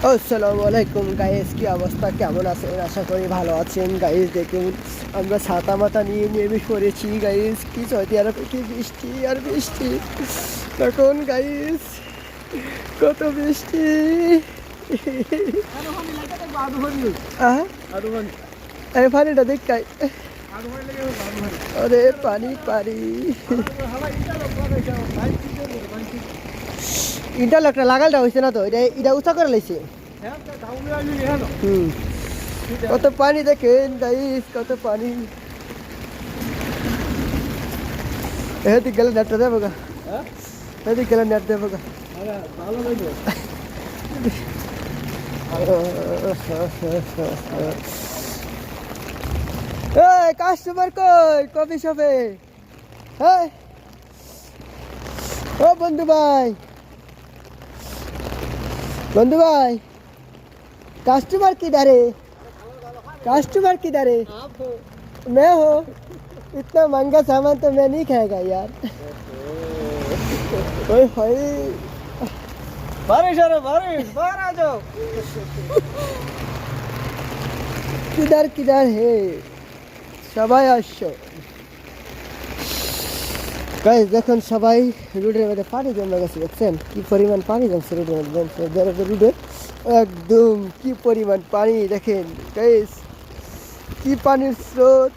আসসালামু আলাইকুম গাইস, কি অবস্থা, কেমন আছেন? আশা করি ভালো আছেন গাইস। দেখুন আমরা ছাতা মাথা নিয়ে নেমে পড়েছি গাইস। কি সৌদি আরবে কি বৃষ্টি আর বৃষ্টি। দেখুন গাইস কত বৃষ্টি। এই পানিটা দেখ গাই, আরে পানি পানি। ইন্টারলকটা লাগালটা হয়েছে না তো, এটা এটা উঁচা করে লাইছে। কত পানি দেখেন গাইস, কত পানি। এদিক গেলে নেটটা দেবো গা, এদিক গেলে নেট দেবো গা। কাস্টমার কই কফি শপে? হ্যাঁ ও বন্ধু ভাই, बंधु भाई कस्टमर किधर है? कस्टमर किधर है? मैं हो। इतना महंगा सामान तो मैं नहीं खाएगा यार। ओए भाई बारिश आ रहा, बारिश बाहर आ जाओ। किधर किधर है सबाई आशो गाइस। দেখুন সবাই রোডের মধ্যে পানি জমে গেছে, দেখছেন কি পরিমাণ পানি জমছে রোডের মধ্যে। রোডে একদম কি পরিমাণ পানি দেখেন গাইস, কি পানির স্রোত।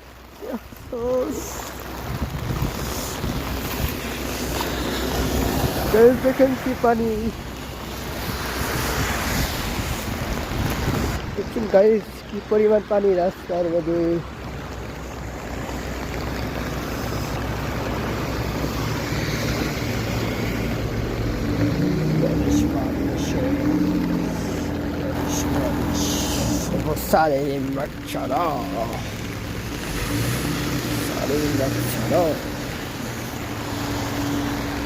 গাইস দেখেন কি পানি, দেখছেন গাইস কি পরিমাণ পানি রাস্তার মধ্যে। Sale in Machado. Sale in Machado.